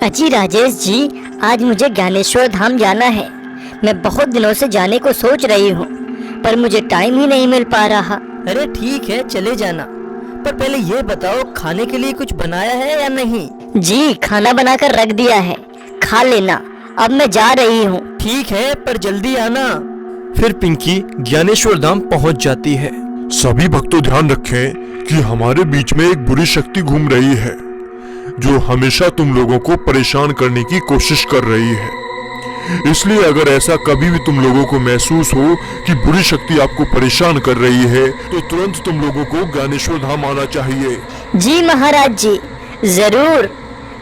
अजी राजेश जी, आज मुझे ज्ञानेश्वर धाम जाना है। मैं बहुत दिनों से जाने को सोच रही हूँ, पर मुझे टाइम ही नहीं मिल पा रहा। अरे ठीक है, चले जाना, पर पहले ये बताओ खाने के लिए कुछ बनाया है या नहीं? जी, खाना बनाकर रख दिया है, खा लेना। अब मैं जा रही हूँ। ठीक है, पर जल्दी आना। फिर पिंकी ज्ञानेश्वर धाम पहुंच जाती है। सभी भक्तों ध्यान रखें कि हमारे बीच में एक बुरी शक्ति घूम रही है जो हमेशा तुम लोगों को परेशान करने की कोशिश कर रही है। इसलिए अगर ऐसा कभी भी तुम लोगों को महसूस हो कि बुरी शक्ति आपको परेशान कर रही है तो तुरंत तुम लोगों को ज्ञानेश्वर धाम आना चाहिए। जी महाराज जी, जरूर।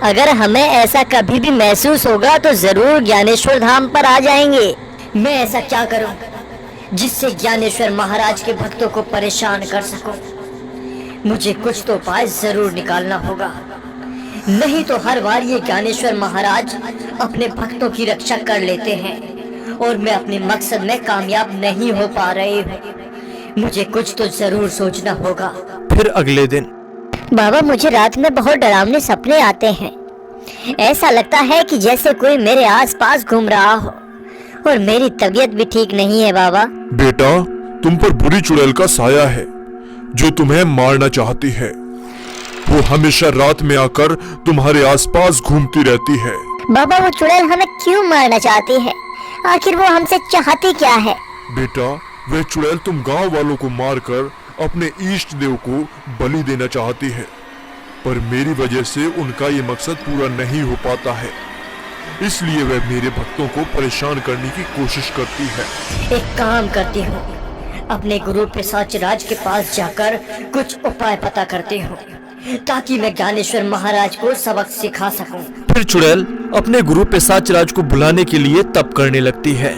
अगर हमें ऐसा कभी भी महसूस होगा तो जरूर ज्ञानेश्वर धाम पर आ जाएंगे। मैं ऐसा क्या करूं जिससे ज्ञानेश्वर महाराज के भक्तों को परेशान कर सकूं? मुझे कुछ तो उपाय जरूर निकालना होगा, नहीं तो हर बार ये ज्ञानेश्वर महाराज अपने भक्तों की रक्षा कर लेते हैं और मैं अपने मकसद में कामयाब नहीं हो पा रही हूँ। मुझे कुछ तो जरूर सोचना होगा। फिर अगले दिन बाबा, मुझे रात में बहुत डरावने सपने आते हैं। ऐसा लगता है कि जैसे कोई मेरे आसपास घूम रहा हो और मेरी तबीयत भी ठीक नहीं है। बाबा बेटा, तुम पर बुरी चुड़ैल का साया है जो तुम्हें मारना चाहती है। वो हमेशा रात में आकर तुम्हारे आसपास घूमती रहती है। बाबा, वो चुड़ैल हमें क्यों मारना चाहती है? आखिर वो हमसे चाहती क्या है? बेटा, वह चुड़ैल तुम गांव वालों को मारकर अपने इष्ट देव को बलि देना चाहती है, पर मेरी वजह से उनका ये मकसद पूरा नहीं हो पाता है। इसलिए वह मेरे भक्तों को परेशान करने की कोशिश करती है। एक काम करती हूँ, अपने गुरु पिशाचराज के पास जाकर कुछ उपाय पता करती हूँ ताकि मैं ज्ञानेश्वर महाराज को सबक सिखा सकूं। फिर चुड़ैल अपने गुरु पिशाचराज को बुलाने के लिए तप करने लगती है।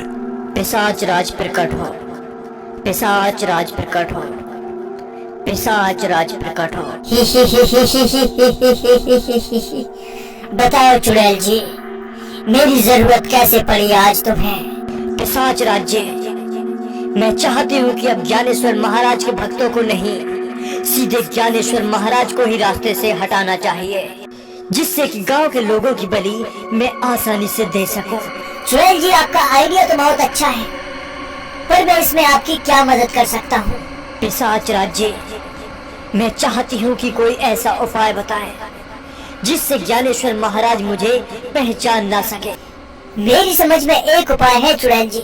पिशाचराज प्रकट हो, पिशाचराज प्रकट हो, पिशाचराज प्रकट हो। बताओ चुड़ैल जी, मेरी जरूरत कैसे पड़ी आज तुम्हें? पिशाचराज जी, मैं चाहती हूँ कि अब ज्ञानेश्वर महाराज के भक्तों को नहीं, सीधे ज्ञानेश्वर महाराज को ही रास्ते से हटाना चाहिए, जिससे कि गांव के लोगों की बलि मैं आसानी से दे सकूं। चुड़ैल जी, आपका आइडिया तो बहुत अच्छा है, पर मैं इसमें आपकी क्या मदद कर सकता हूँ? पिशाचराज जी, मैं चाहती हूँ कि कोई ऐसा उपाय बताएं जिससे ज्ञानेश्वर महाराज मुझे पहचान ना सके। मेरी समझ में एक उपाय है चुड़ैल जी।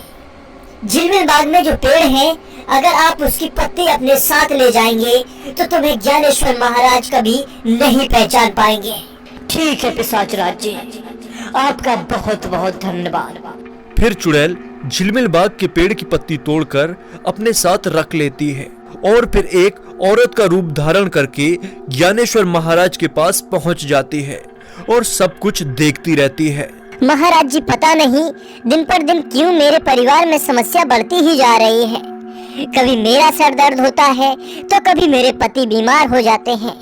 झिलमिल बाग में जो पेड़ है, अगर आप उसकी पत्ती अपने साथ ले जाएंगे तो तुम्हें ज्ञानेश्वर महाराज कभी नहीं पहचान पाएंगे। ठीक है पिशाचराज जी, आपका बहुत बहुत धन्यवाद। फिर चुड़ैल झिलमिल बाग के पेड़ की पत्ती तोड़कर अपने साथ रख लेती है और फिर एक औरत का रूप धारण करके ज्ञानेश्वर महाराज के पास पहुंच जाती है और सब कुछ देखती रहती है। महाराज जी, पता नहीं दिन पर दिन क्यों मेरे परिवार में समस्या बढ़ती ही जा रही है। कभी मेरा सर दर्द होता है तो कभी मेरे पति बीमार हो जाते हैं।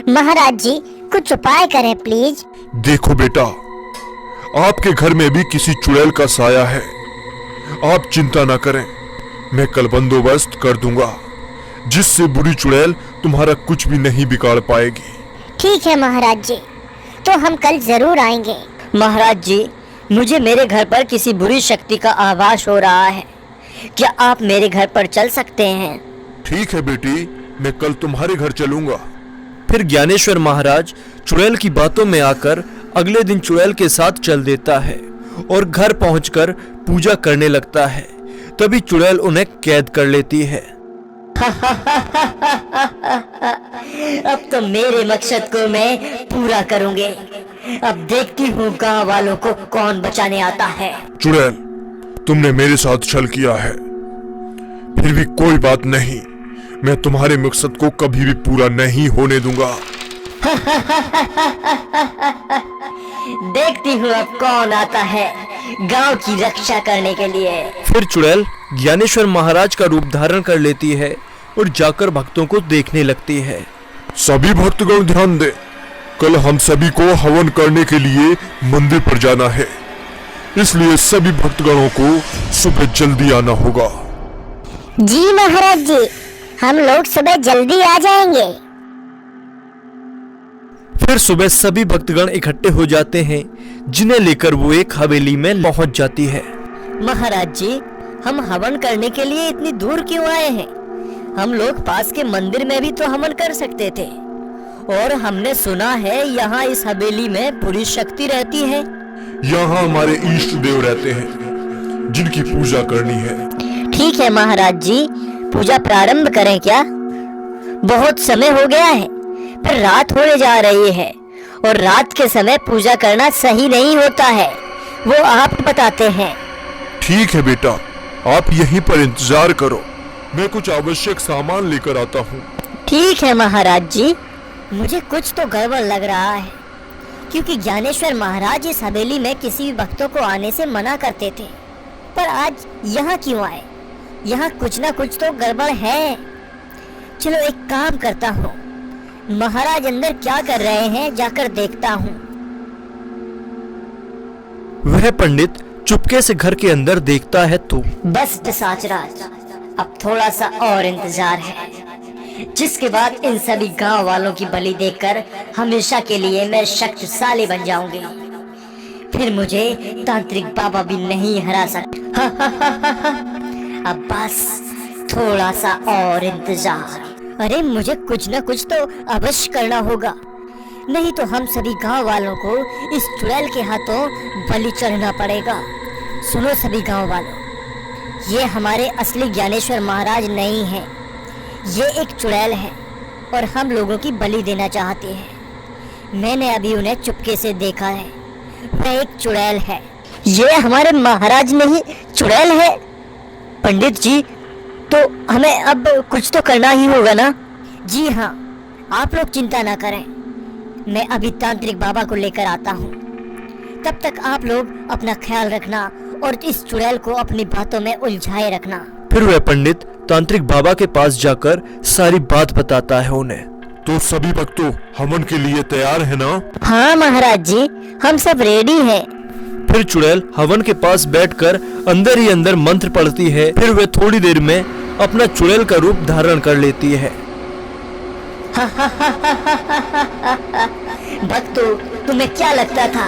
महाराज जी, कुछ उपाय करें प्लीज। देखो बेटा, आपके घर में भी किसी चुड़ैल का साया है। आप चिंता ना करें, मैं कल बंदोबस्त कर दूंगा जिससे बुरी चुड़ैल तुम्हारा कुछ भी नहीं बिगाड़ पाएगी। ठीक है महाराज जी, तो हम कल जरूर आएंगे। महाराज जी, मुझे मेरे घर पर किसी बुरी शक्ति का आभास हो रहा है। क्या आप मेरे घर पर चल सकते हैं? ठीक है बेटी, मैं कल तुम्हारे घर चलूंगा। फिर ज्ञानेश्वर महाराज चुड़ैल की बातों में आकर अगले दिन चुड़ैल के साथ चल देता है और घर पहुंचकर पूजा करने लगता है। तभी चुड़ैल उन्हें कैद कर लेती है। अब तो मेरे मकसद को मैं पूरा करूंगी। अब देखती हूँ गाँव वालों को कौन बचाने आता है। चुड़ैल, तुमने मेरे साथ छल किया है, फिर भी कोई बात नहीं, मैं तुम्हारे मकसद को कभी भी पूरा नहीं होने दूंगा। देखती हूँ अब कौन आता है गांव की रक्षा करने के लिए। फिर चुड़ैल ज्ञानेश्वर महाराज का रूप धारण कर लेती है और जाकर भक्तों को देखने लगती है। सभी भक्तगण ध्यान दें, कल हम सभी को हवन करने के लिए मंदिर पर जाना है, इसलिए सभी भक्तगणों को सुबह जल्दी आना होगा। जी महाराज जी, हम लोग सुबह जल्दी आ जाएंगे। फिर सुबह सभी भक्तगण इकट्ठे हो जाते हैं, जिन्हें लेकर वो एक हवेली में पहुंच जाती है। महाराज जी, हम हवन करने के लिए इतनी दूर क्यों आए हैं? हम लोग पास के मंदिर में भी तो हवन कर सकते थे। और हमने सुना है यहाँ इस हवेली में पूरी शक्ति रहती है। यहाँ हमारे इष्ट देव रहते हैं जिनकी पूजा करनी है। ठीक है महाराज जी, पूजा प्रारंभ करें क्या? बहुत समय हो गया है, पर रात होने जा रही है और रात के समय पूजा करना सही नहीं होता है, वो आप बताते हैं। ठीक है बेटा, आप यहीं पर इंतजार करो, मैं कुछ आवश्यक सामान लेकर आता हूँ। ठीक है महाराज जी। मुझे कुछ तो गड़बड़ लग रहा है, क्योंकि ज्ञानेश्वर महाराज इस हवेली में किसी भी भक्तों को आने से मना करते थे, पर आज यहाँ क्यों आए? यहाँ कुछ ना कुछ तो गड़बड़ है। चलो एक काम करता हूँ, महाराज अंदर क्या कर रहे हैं जाकर देखता हूँ। वह पंडित चुपके से घर के अंदर देखता है तो बस पिशाचराज, अब थोड़ा सा और इंतजार है, जिसके बाद इन सभी गांव वालों की बलि देकर हमेशा के लिए मैं शक्तिशाली बन जाऊंगी। फिर मुझे तांत्रिक बाबा भी नहीं हरा सकता। अब बस थोड़ा सा और इंतजार। अरे मुझे कुछ न कुछ तो अवश्य करना होगा, नहीं तो हम सभी गांव वालों को इस चुड़ैल के हाथों बलि चढ़ना पड़ेगा। सुनो सभी गांव वालों, ये हमारे असली ज्ञानेश्वर महाराज नहीं हैं, ये एक चुड़ैल है और हम लोगों की बलि देना चाहते हैं। मैंने अभी उन्हें चुपके से देखा है, वह एक चुड़ैल है। ये हमारे महाराज नहीं चुड़ैल है? पंडित जी, तो हमें अब कुछ तो करना ही होगा ना? जी हाँ, आप लोग चिंता ना करें, मैं अभी तांत्रिक बाबा को लेकर आता हूँ। तब तक आप लोग अपना ख्याल रखना और इस चुड़ैल को अपनी बातों में उलझाए रखना। फिर वह पंडित तांत्रिक बाबा के पास जाकर सारी बात बताता है उन्हें। तो सभी भक्तों हवन के लिए तैयार है ना? हाँ महाराज जी, हम सब रेडी हैं। फिर चुड़ैल हवन के पास बैठकर अंदर ही अंदर मंत्र पढ़ती है। फिर वह थोड़ी देर में अपना चुड़ैल का रूप धारण कर लेती है। भक्तों, तुम्हें क्या लगता था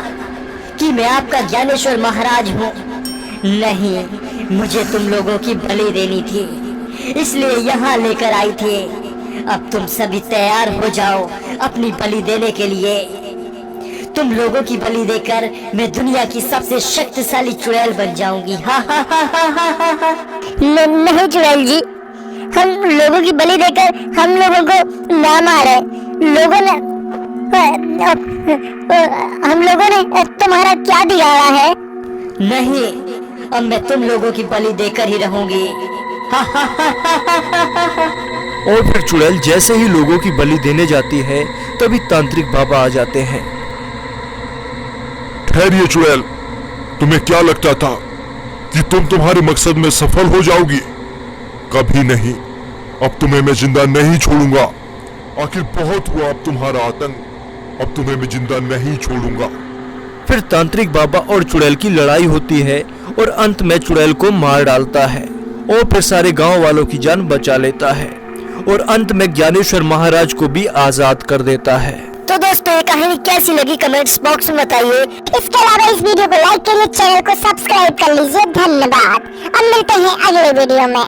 कि मैं आपका ज्ञानेश्वर महाराज हूँ? नहीं, मुझे तुम लोगों की बलि देनी थी, इसलिए यहाँ लेकर आई थी। अब तुम सभी तैयार हो जाओ अपनी बलि देने के लिए। तुम लोगों की बलि देकर मैं दुनिया की सबसे शक्तिशाली चुड़ैल बन जाऊंगी। नहीं चुड़ैल जी, हम लोगों की बलि देकर हम लोगों को ना मारे। हम लोगों ने तुम्हारा क्या बिगाड़ा है? नहीं, अब मैं तुम लोगों की बलि देकर ही रहूंगी। और फिर चुड़ैल जैसे ही लोगों की बलि देने जाती है, तभी तांत्रिक बाबा आ जाते हैं। ठहरिए चुड़ैल, तुम्हें क्या लगता था कि तुम तुम्हारे मकसद में सफल हो जाओगी? कभी नहीं, अब तुम्हें मैं जिंदा नहीं छोड़ूंगा। आखिर बहुत हुआ अब तुम्हारा आतंक, अब तुम्हें मैं जिंदा नहीं छोड़ूंगा। फिर तांत्रिक बाबा और चुड़ैल की लड़ाई होती है और अंत में चुड़ैल को मार डालता है और फिर सारे गांव वालों की जान बचा लेता है और अंत में ज्ञानेश्वर महाराज को भी आजाद कर देता है। तो दोस्तों, ये कहानी कैसी लगी कमेंट्स बॉक्स में बताइए। इसके अलावा इस वीडियो को लाइक कीजिए, चैनल को सब्सक्राइब कर लीजिए। धन्यवाद। अब मिलते हैं अगले वीडियो में।